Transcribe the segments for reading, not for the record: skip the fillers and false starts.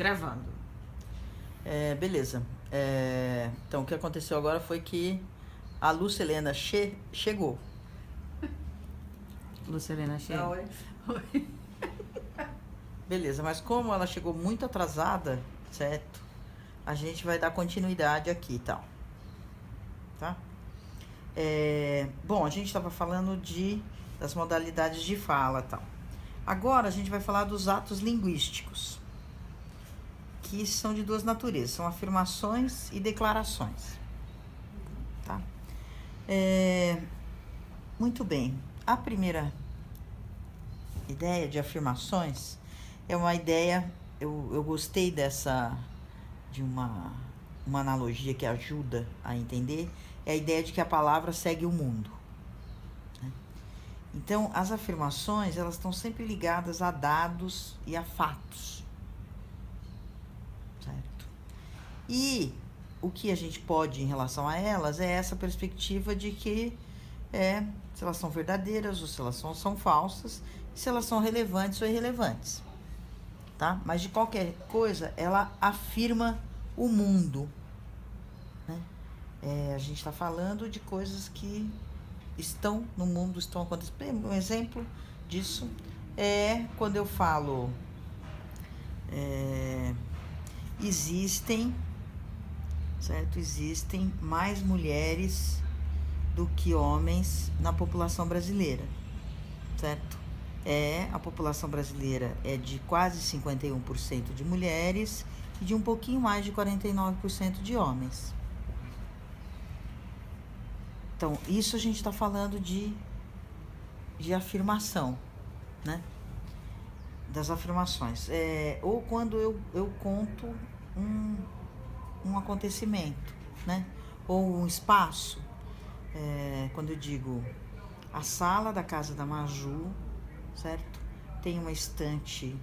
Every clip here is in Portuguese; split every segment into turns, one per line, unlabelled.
Gravando.
Beleza. Então, o que aconteceu agora foi que a Lucilena chegou.
Lucilena chega.
Oi. Beleza, mas como ela chegou muito atrasada, certo? A gente vai dar continuidade aqui e tal. Tá? Bom, a gente estava falando das modalidades de fala e tal. Agora a gente vai falar dos atos linguísticos, que são de duas naturezas, são afirmações e declarações. Tá? Muito bem. A primeira ideia de afirmações é uma ideia, eu gostei de uma analogia que ajuda a entender, é a ideia de que a palavra segue o mundo. Né? Então, as afirmações, elas estão sempre ligadas a dados e a fatos. Certo? E o que a gente pode, em relação a elas, é essa perspectiva de que se elas são verdadeiras ou se elas são falsas, se elas são relevantes ou irrelevantes. Tá? Mas, de qualquer coisa, ela afirma o mundo. Né? A gente está falando de coisas que estão no mundo, estão acontecendo. Um exemplo disso é quando eu falo existem mais mulheres do que homens na população brasileira, certo? A população brasileira é de quase 51% de mulheres e de um pouquinho mais de 49% de homens. Então, isso a gente está falando de afirmação, né? Das afirmações. Ou quando eu conto um acontecimento, né? Ou um espaço. Quando eu digo a sala da casa da Maju, certo? Tem uma estante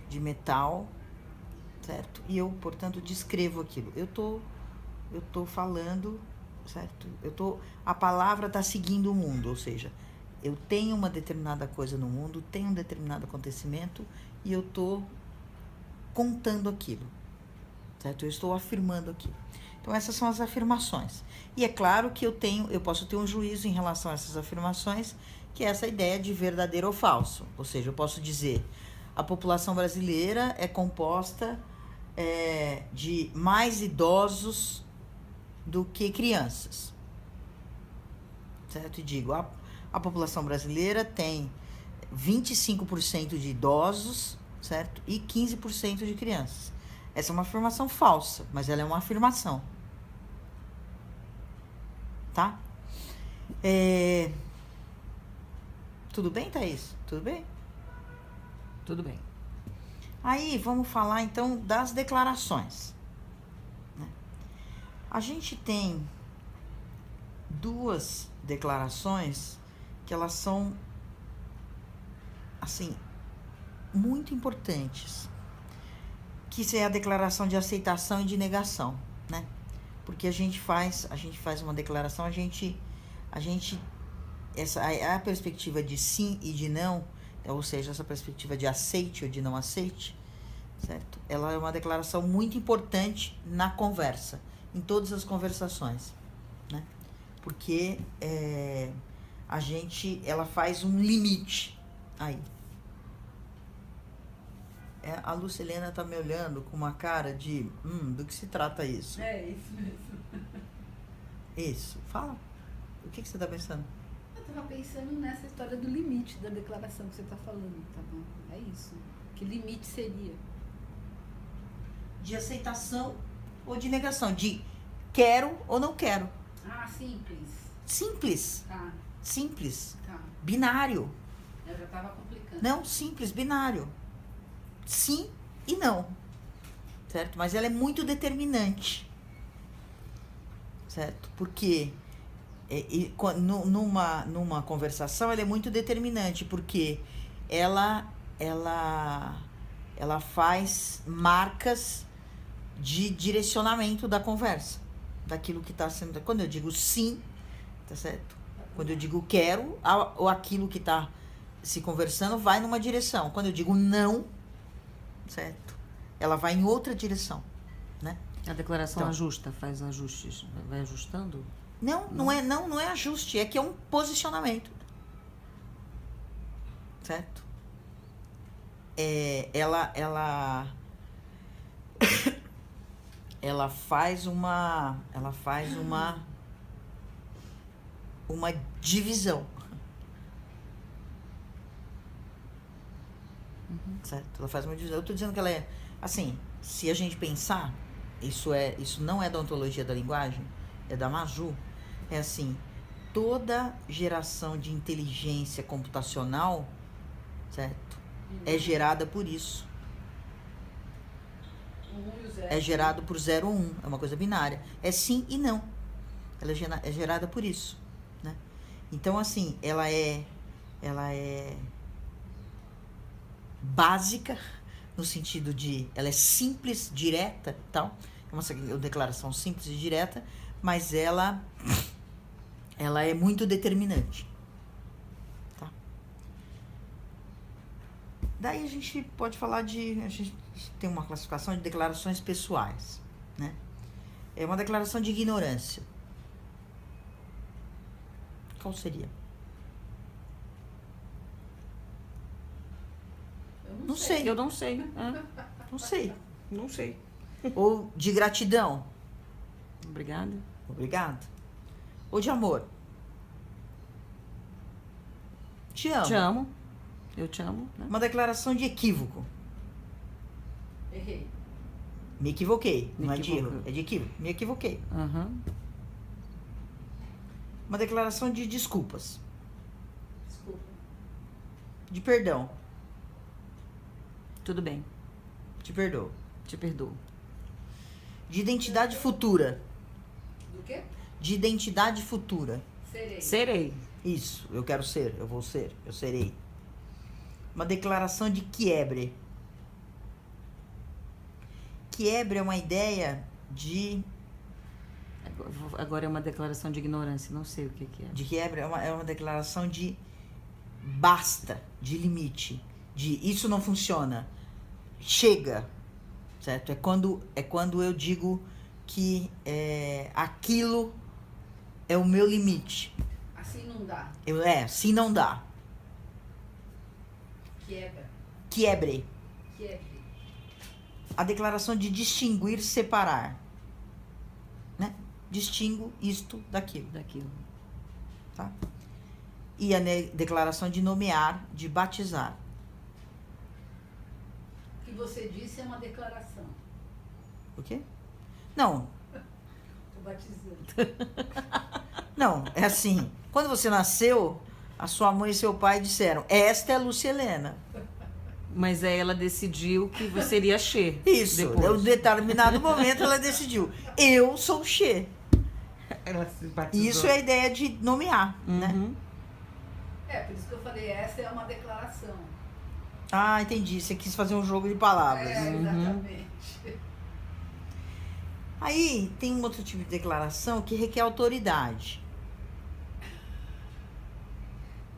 de metal, certo? E eu, portanto, descrevo aquilo. Eu tô falando, certo? A palavra está seguindo o mundo, ou seja, eu tenho uma determinada coisa no mundo, tenho um determinado acontecimento e eu tô contando aquilo, certo? Eu estou afirmando aquilo. Então, essas são as afirmações. E é claro que eu posso ter um juízo em relação a essas afirmações, que é essa ideia de verdadeiro ou falso. Ou seja, eu posso dizer, a população brasileira é composta de mais idosos do que crianças. Certo? E digo, a população brasileira tem 25% de idosos, certo? E 15% de crianças. Essa é uma afirmação falsa, mas ela é uma afirmação. Tá? Tudo bem, Thaís? Tudo bem?
Tudo bem.
Aí, vamos falar, então, das declarações. Né? A gente tem duas declarações que elas são, assim, muito importantes. Que é a declaração de aceitação e de negação, né? Porque a gente faz uma declaração, a perspectiva de sim e de não, ou seja, essa perspectiva de aceite ou de não aceite, certo? Ela é uma declaração muito importante na conversa, em todas as conversações, né? Porque ela faz um limite aí. A Lucilena tá me olhando com uma cara de, do que se trata isso?
É isso mesmo.
Isso. Fala. O que você tá pensando?
Eu tava pensando nessa história do limite da declaração que você tá falando, tá bom? É isso. Que limite seria?
De aceitação ou de negação. De quero ou não quero.
Ah, simples.
Simples.
Tá.
Simples.
Tá.
Binário.
Eu já tava complicando.
Não, simples, binário. Sim e não, certo? Mas ela é muito determinante, certo? Porque numa conversação ela é muito determinante, porque ela faz marcas de direcionamento da conversa, daquilo que está sendo. Quando eu digo sim, tá certo? Quando eu digo quero, ou aquilo que está se conversando vai numa direção. Quando eu digo não, certo? ela vai em outra direção, né?
A declaração
Então.
ajusta, faz ajustes, vai ajustando?
Não é ajuste, é que é um posicionamento. Certo? Ela faz uma divisão. Certo? Ela faz uma divisão. Eu estou dizendo que ela é assim, se a gente pensar, isso não é da ontologia da linguagem, é da Maju, é assim, toda geração de inteligência computacional, certo? É gerada por isso. É gerado por 0 ou 1, é uma coisa binária. É sim e não. Ela é gerada por isso, né? Então, assim, ela é básica, no sentido de ela é simples, direta, tal. É uma declaração simples e direta, mas ela é muito determinante. Tá? Daí a gente pode falar a gente tem uma classificação de declarações pessoais, né? É uma declaração de ignorância. Qual seria? Não sei.
Eu não sei.
Não sei.
Não sei.
Ou de gratidão.
Obrigada.
Obrigado. Ou de amor. Te amo.
Te amo. Eu te amo. Né?
Uma declaração de equívoco.
Errei.
Me equivoquei.
Me
Não é de erro,
equivoquei.
é de equívoco. Me equivoquei.
Uhum.
Uma declaração de desculpas.
Desculpa.
De perdão.
Tudo bem.
Te perdoo.
Te perdoo.
De identidade futura.
Do quê?
De identidade futura.
Serei.
Serei.
Isso, eu quero ser, eu vou ser, eu serei. Uma declaração de quiebre. Quiebre é uma ideia de
Agora é uma declaração de ignorância. Não sei o que é.
De quebra é uma declaração de basta, de limite, de isso não funciona, chega, certo? É quando eu digo que aquilo é o meu limite.
Assim não dá.
Se não dá.
Quebra.
Quiebre.
Quebre.
A declaração de distinguir, separar. Né? Distingo isto daquilo. Tá? E a declaração de nomear, de batizar.
O que você disse é uma declaração.
O quê? Não,
Tô batizando.
não, é assim. Quando você nasceu, a sua mãe e seu pai disseram, esta é a Lúcia Helena.
Mas aí ela decidiu que você seria Xê.
Isso,
depois.
em um determinado momento ela decidiu, eu sou Xê.
Ela se batizou.
Isso é a ideia de nomear, né?
Uhum.
Por isso que eu falei, essa é uma declaração.
Ah, entendi. Você quis fazer um jogo de palavras.
Exatamente.
Aí tem um outro tipo de declaração que requer autoridade.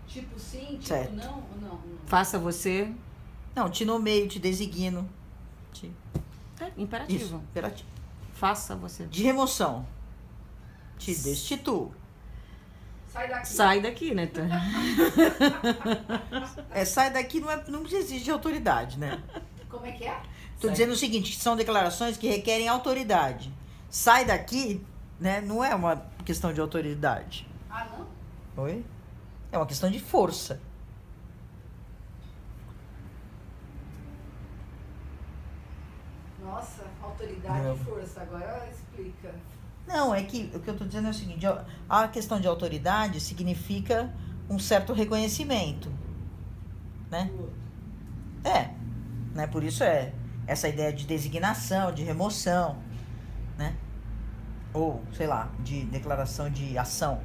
Tipo sim, tipo
Certo.
não, não.
Faça você.
Não, te nomeio, te designo.
Imperativo.
Isso, imperativo.
Faça você.
De remoção. Te destituo.
Sai daqui.
Sai daqui, né?
Sai daqui não existe autoridade, né?
Como é que é?
Tô dizendo o seguinte, que são declarações que requerem autoridade. Sai daqui, né? Não é uma questão de autoridade.
Ah, não?
Oi? É uma questão de força.
Nossa, autoridade
Não.
e força. Agora explica.
Não, é que o que eu estou dizendo é o seguinte, a questão de autoridade significa um certo reconhecimento, né? Né? Por isso é essa ideia de designação, de remoção, né? Ou, sei lá, de declaração de ação,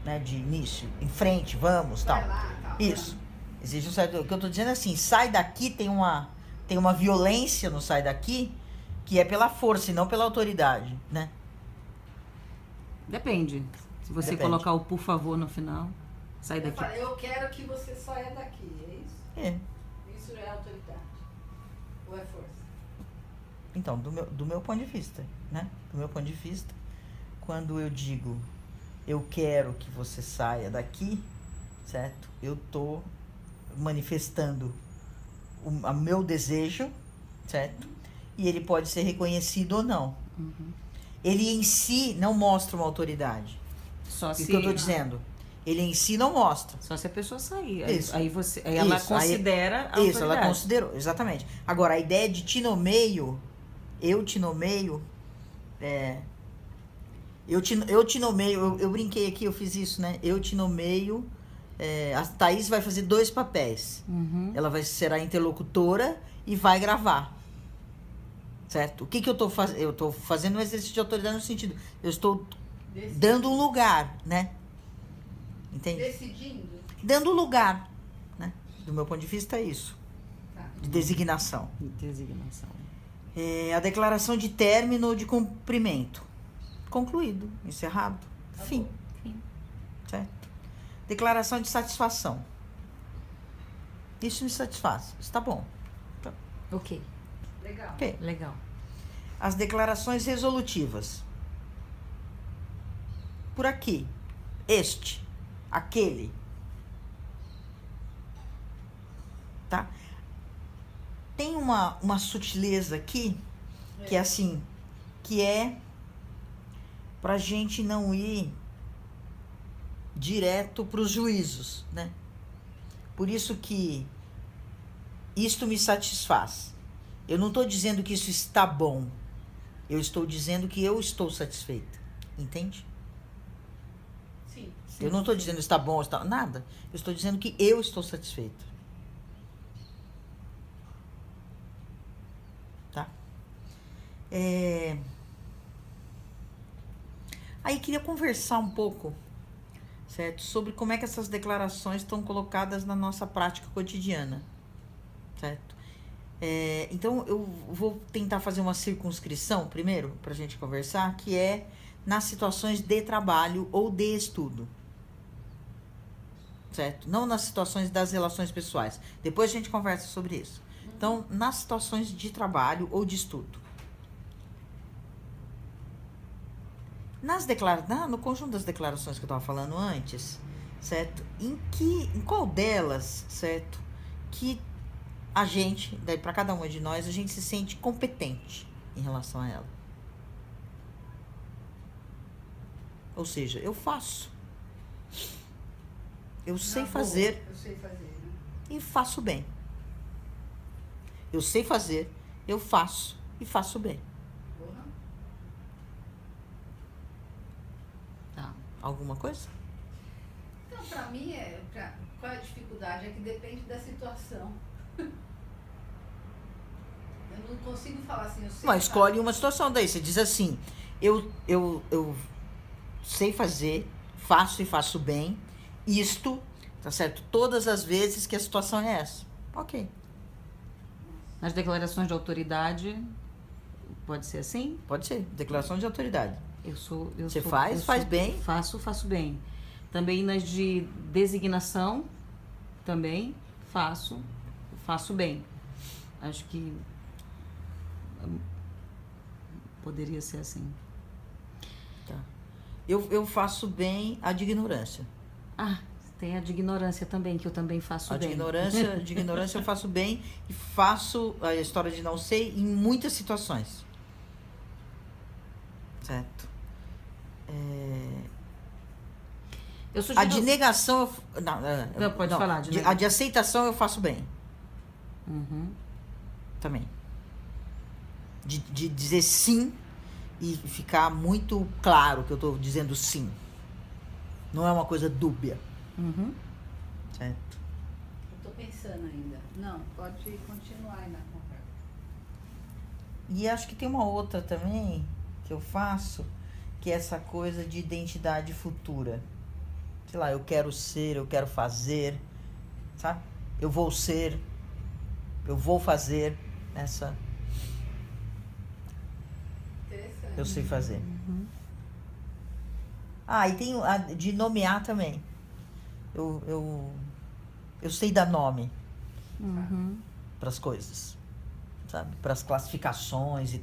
né? De início, em frente, vamos, tal.
Vai lá, tal.
Isso. Existe um certo... O que eu estou dizendo é assim, sai daqui tem uma violência no sai daqui que é pela força e não pela autoridade, né?
Depende. Se você
Depende.
colocar o por favor no final, sai
Eu
daqui.
falei, eu quero que você saia daqui, é isso?
É.
Isso é autoridade. Ou é força?
Então, do meu ponto de vista, né? Do meu ponto de vista, quando eu digo eu quero que você saia daqui, certo? Eu tô manifestando o meu desejo, certo? E ele pode ser reconhecido ou não. Ele em si não mostra uma autoridade.
Só
E
se
o que eu tô dizendo? Ele em si não mostra.
Só se a pessoa sair.
Isso.
Aí ela
Isso, aí-
considera a
Isso, ela
autoridade.
considerou, exatamente. Agora, a ideia de te nomeio, eu te nomeio, eu te nomeio, eu brinquei aqui, eu fiz isso, né? Eu te nomeio, a Thaís vai fazer 2 papéis. Ela vai ser a interlocutora e vai gravar. Certo? O que eu tô fazendo? Eu tô fazendo um exercício de autoridade no sentido, eu estou dando um lugar, né? Entende?
Decidindo.
Dando lugar, né? Do meu ponto de vista é isso,
Tá.
de designação.
Designação.
A declaração de término ou de cumprimento. Concluído, encerrado, fim. Certo? Declaração de satisfação. Isso me satisfaz, está bom.
Ok.
Legal.
Ok.
Legal.
As declarações resolutivas. Por aqui, este, aquele. Tá? Tem uma sutileza aqui, que é assim, que é pra gente não ir direto para os juízos, né? Por isso que isto me satisfaz. Eu não estou dizendo que isso está bom. Eu estou dizendo que eu estou satisfeita. Entende?
Sim.
Eu não estou dizendo está bom ou está... Nada. Eu estou dizendo que eu estou satisfeita. Tá? Aí queria conversar um pouco, certo? Sobre como é que essas declarações estão colocadas na nossa prática cotidiana. Certo? Então, eu vou tentar fazer uma circunscrição primeiro, para a gente conversar, que é nas situações de trabalho ou de estudo. Certo? Não nas situações das relações pessoais. Depois a gente conversa sobre isso. Então, nas situações de trabalho ou de estudo. No conjunto das declarações que eu estava falando antes, certo? Em qual delas, certo? Que a gente, daí para cada uma de nós, a gente se sente competente em relação a ela. Ou seja, eu faço. Eu sei fazer
Eu sei fazer, né?
e faço bem. Eu sei fazer, eu faço e faço bem.
Porra.
Tá.
Alguma coisa?
Então, pra mim, qual é a dificuldade? É que depende da situação. Eu não consigo falar assim, eu sei
Mas escolhe uma situação daí. Você diz assim, eu sei fazer, faço e faço bem, isto, tá certo? Todas as vezes que a situação é essa. Ok.
Nas declarações de autoridade, pode ser assim?
Pode ser. Declaração de autoridade. Você faz bem?
Faço bem. Também nas de designação, também faço bem. Acho que poderia ser assim.
Tá. Eu faço bem a de ignorância.
Ah, tem a de ignorância também, que eu também faço
A
bem.
de ignorância eu faço bem e faço a história de não sei em muitas situações. Certo?
Eu sugiro...
A de negação
Não, pode falar.
A de aceitação eu faço bem.
Uhum.
Também. De dizer sim e ficar muito claro que eu estou dizendo sim. Não é uma coisa dúbia.
Uhum.
Certo?
Eu tô pensando ainda. Não, pode continuar aí na conversa.
E acho que tem uma outra também que eu faço, que é essa coisa de identidade futura. Sei lá, eu quero ser, eu quero fazer, sabe? Eu vou ser, eu vou fazer essa.
Interessante.
Eu sei fazer. Ah, e tem a de nomear também. Eu sei dar nome
Uhum.
para as coisas, sabe? Para as classificações e